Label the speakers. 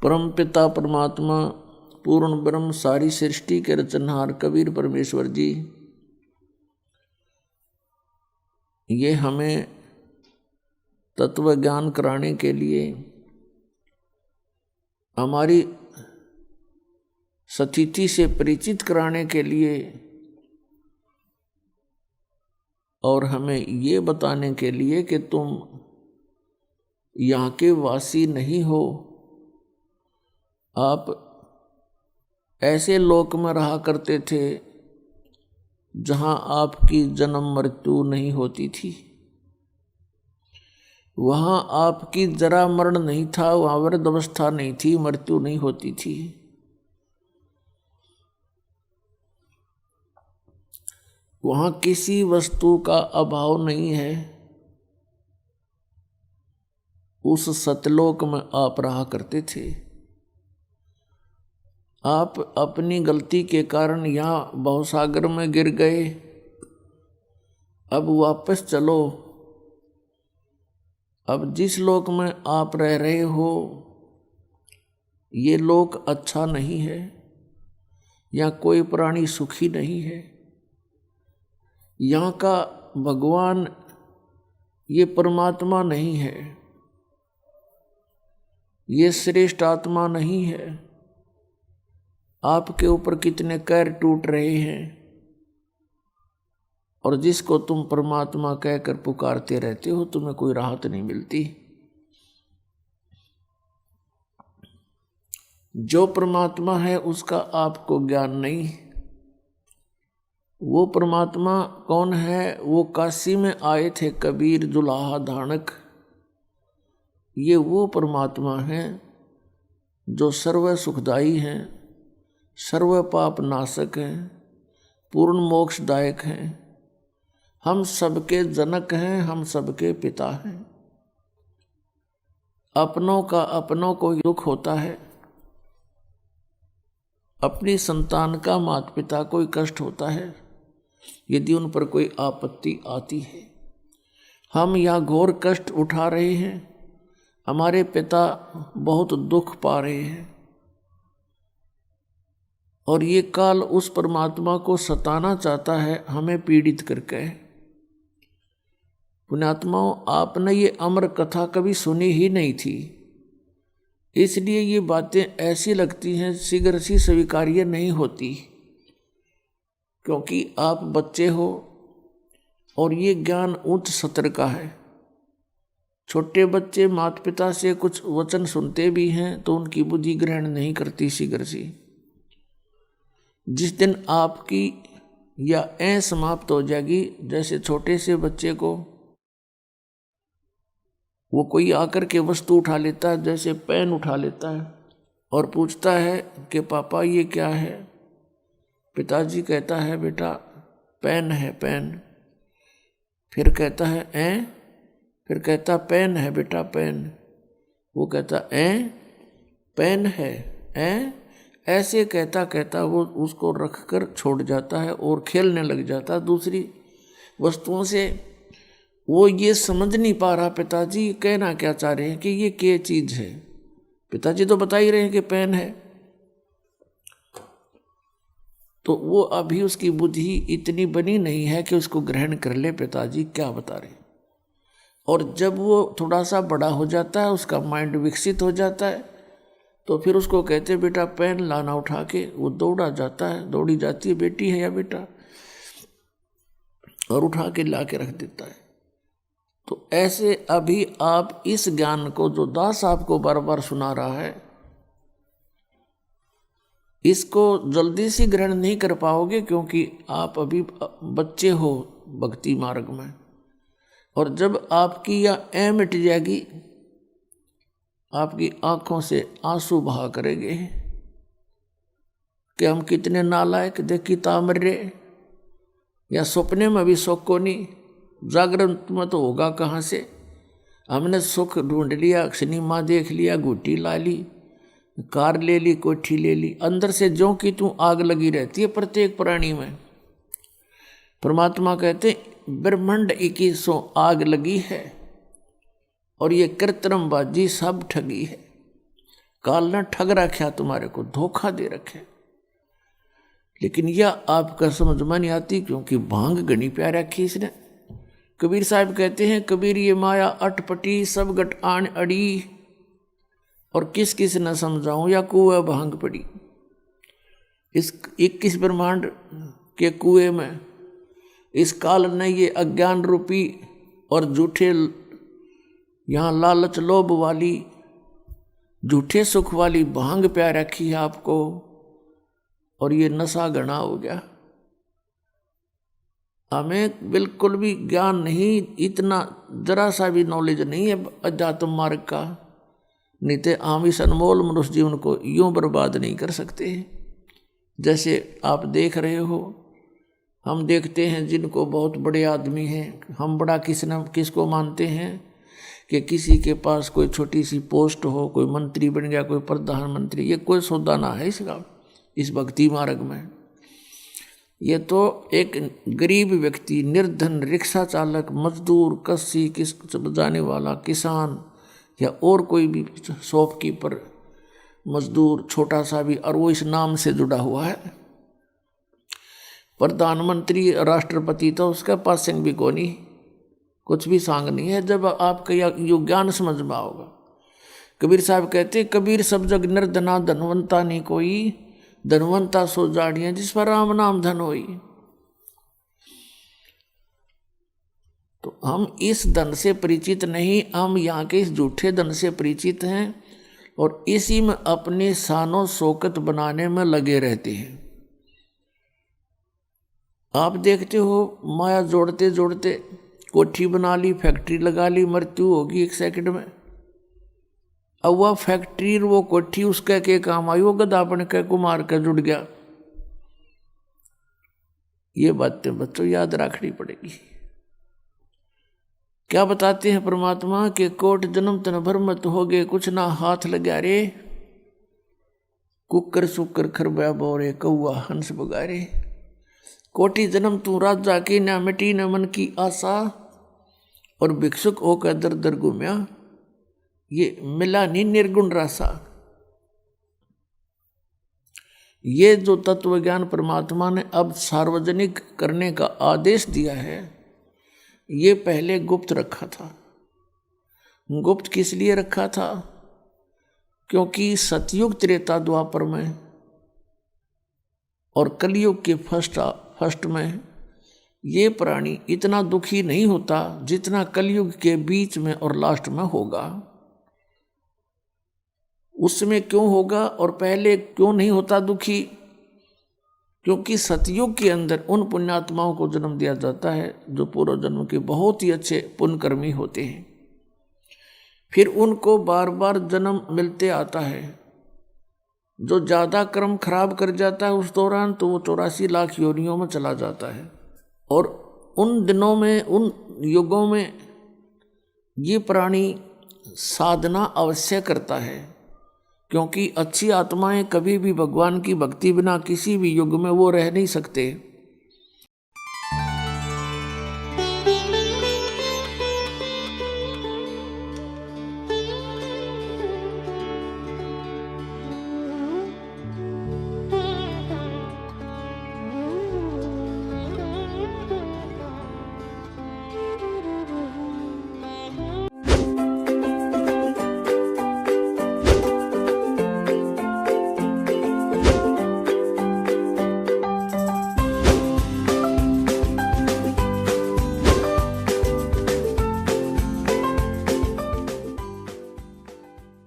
Speaker 1: परम पिता परमात्मा पूर्ण ब्रह्म सारी सृष्टि के रचनहार कबीर परमेश्वर जी ये हमें तत्व ज्ञान कराने के लिए, हमारी स्थिति से परिचित कराने के लिए और हमें ये बताने के लिए कि तुम यहाँ के वासी नहीं हो, आप ऐसे लोक में रहा करते थे जहाँ आपकी जन्म मृत्यु नहीं होती थी, वहाँ आपकी जरा मरण नहीं था, वहाँ वृद्धावस्था नहीं थी, मृत्यु नहीं होती थी। वहाँ किसी वस्तु का अभाव नहीं है। उस सतलोक में आप रहा करते थे। आप अपनी गलती के कारण यहाँ भवसागर में गिर गए, अब वापस चलो। अब जिस लोक में आप रह रहे हो ये लोक अच्छा नहीं है, यहाँ कोई प्राणी सुखी नहीं है, यहाँ का भगवान ये परमात्मा नहीं है, ये श्रेष्ठ आत्मा नहीं है। आपके ऊपर कितने कैर टूट रहे हैं और जिसको तुम परमात्मा कहकर पुकारते रहते हो तुम्हें कोई राहत नहीं मिलती। जो परमात्मा है उसका आपको ज्ञान नहीं। वो परमात्मा कौन है? वो काशी में आए थे कबीर जुलाहा धानक। ये वो परमात्मा है जो सर्व सुखदाई हैं, सर्व पाप नाशक हैं, पूर्ण मोक्षदायक हैं, हम सबके जनक हैं, हम सबके पिता हैं। अपनों का अपनों को दुख होता है, अपनी संतान का माता पिता को कष्ट होता है यदि उन पर कोई आपत्ति आती है। हम यह घोर कष्ट उठा रहे हैं, हमारे पिता बहुत दुख पा रहे हैं और ये काल उस परमात्मा को सताना चाहता है हमें पीड़ित करके। पुण्यात्माओं, आपने ये अमर कथा कभी सुनी ही नहीं थी, इसलिए ये बातें ऐसी लगती हैं शीघ्र सी स्वीकार्य नहीं होती, क्योंकि आप बच्चे हो और ये ज्ञान उच्च स्तर का है। छोटे बच्चे माता पिता से कुछ वचन सुनते भी हैं तो उनकी बुद्धि ग्रहण नहीं करती शीघ्र सी। जिस दिन आपकी या ऐ समाप्त हो जाएगी, जैसे छोटे से बच्चे को वो कोई आकर के वस्तु उठा लेता है, जैसे पेन उठा लेता है और पूछता है कि पापा ये क्या है? पिताजी कहता है बेटा पेन है पेन। फिर कहता है ऐ? फिर कहता पेन है बेटा पेन। वो कहता ऐ पेन है ऐ? ऐसे कहता कहता वो उसको रखकर छोड़ जाता है और खेलने लग जाता है दूसरी वस्तुओं से। वो ये समझ नहीं पा रहा पिताजी कहना क्या चाह रहे हैं कि ये क्या चीज़ है। पिताजी तो बता ही रहे हैं कि पेन है। तो वो अभी उसकी बुद्धि इतनी बनी नहीं है कि उसको ग्रहण कर ले पिताजी क्या बता रहे। और जब वो थोड़ा सा बड़ा हो जाता है, उसका माइंड विकसित हो जाता है, तो फिर उसको कहते बेटा पेन लाना उठा के, वो दौड़ा जाता है, दौड़ी जाती है बेटी है या बेटा, और उठा के ला के रख देता है। तो ऐसे अभी आप इस ज्ञान को जो दास आपको बार बार सुना रहा है, इसको जल्दी से ग्रहण नहीं कर पाओगे, क्योंकि आप अभी बच्चे हो भक्ति मार्ग में। और जब आपकी यह ऐ मिट जाएगी, आपकी आंखों से आंसू बहा करेंगे कि हम कितने नालायक, देखी तामरे, या सपने में भी सुख को नहीं, जागरण में तो होगा कहाँ से। हमने सुख ढूंढ लिया, सिनेमा देख लिया, गुटी ला ली, कार ले ली, कोठी ले ली, अंदर से ज्यों की तू आग लगी रहती है प्रत्येक प्राणी में। परमात्मा कहते ब्रह्मांड 2100 आग लगी है और ये कृत्रिम बाजी सब ठगी है। काल ने ठग रखा, तुम्हारे को धोखा दे रखे। लेकिन यह आपका समझ में नहीं आती, क्योंकि भांग घनी प्यार रखी इसने। कबीर साहब कहते हैं, कबीर ये माया अटपटी सब गट आन अड़ी, और किस किस न समझाऊं या कुएं भांग पड़ी। इस 21 ब्रह्मांड के कुएं में इस काल ने ये अज्ञान रूपी और झूठे, यहाँ लालच लोभ वाली झूठे सुख वाली भांग प्यार रखी है आपको, और ये नशा घना हो गया। हमें बिल्कुल भी ज्ञान नहीं, इतना जरा सा भी नॉलेज नहीं है अध्यात्म मार्ग का, नहीं तो हम इस अनमोल मनुष्य जीवन को यूं बर्बाद नहीं कर सकते। जैसे आप देख रहे हो, हम देखते हैं जिनको बहुत बड़े आदमी हैं, हम बड़ा किसको मानते हैं कि किसी के पास कोई छोटी सी पोस्ट हो, कोई मंत्री बन गया, कोई प्रधानमंत्री, ये कोई सौदा ना है इसका इस भक्ति मार्ग में। ये तो एक गरीब व्यक्ति, निर्धन, रिक्शा चालक, मजदूर, कस्सी, किस बजाने वाला, किसान, या और कोई भी शॉपकीपर, मजदूर, छोटा सा भी, और वो इस नाम से जुड़ा हुआ है। प्रधानमंत्री, राष्ट्रपति तो उसका पासिंग भी को नहीं, कुछ भी सांग नहीं है। जब आपका यो ज्ञान समझ में आओगा। कबीर साहब कहते, कबीर सब जग निर्धना धनवंता नहीं कोई, धनवंता सो जाड़ियां जिस पर राम नाम धन होई। तो हम इस धन से परिचित नहीं, हम यहाँ के इस झूठे धन से परिचित हैं, और इसी में अपनी शानो शौकत बनाने में लगे रहते हैं। आप देखते हो, माया जोड़ते जोड़ते कोठी बना ली, फैक्ट्री लगा ली, मृत्यु होगी 1 सेकंड में। अब वह फैक्ट्री, वो कोठी उसके के काम आई, वो गधा बन के कुमार के जुड़ गया। ये बातें बच्चों याद रखनी पड़ेगी। क्या बताते हैं परमात्मा के, कोट जन्म तन भर मत हो गए, कुछ ना हाथ लगा रे, कुकर सुकर खरबा बोरे, कौआ हंस बगारे। कोटि जन्म तू राजा की, ना मिटी न मन की आशा, और भिक्षुक होकर दर दर घूमया, ये मिला नहीं निर्गुण रासा। ये जो तत्व ज्ञान परमात्मा ने अब सार्वजनिक करने का आदेश दिया है, ये पहले गुप्त रखा था। गुप्त किस लिए रखा था? क्योंकि सतयुग, त्रेता, द्वापर में और कलयुग के फर्स्ट में ये प्राणी इतना दुखी नहीं होता जितना कलयुग के बीच में और लास्ट में होगा। उसमें क्यों होगा और पहले क्यों नहीं होता दुखी? क्योंकि सतयुग के अंदर उन पुण्यात्माओं को जन्म दिया जाता है जो पूर्व जन्म के बहुत ही अच्छे पुण्यकर्मी होते हैं। फिर उनको बार बार जन्म मिलते आता है। जो ज़्यादा कर्म खराब कर जाता है उस दौरान तो वो 84 लाख योनियों में चला जाता है। और उन दिनों में, उन युगों में ये प्राणी साधना अवश्य करता है, क्योंकि अच्छी आत्माएं कभी भी भगवान की भक्ति बिना किसी भी युग में वो रह नहीं सकते।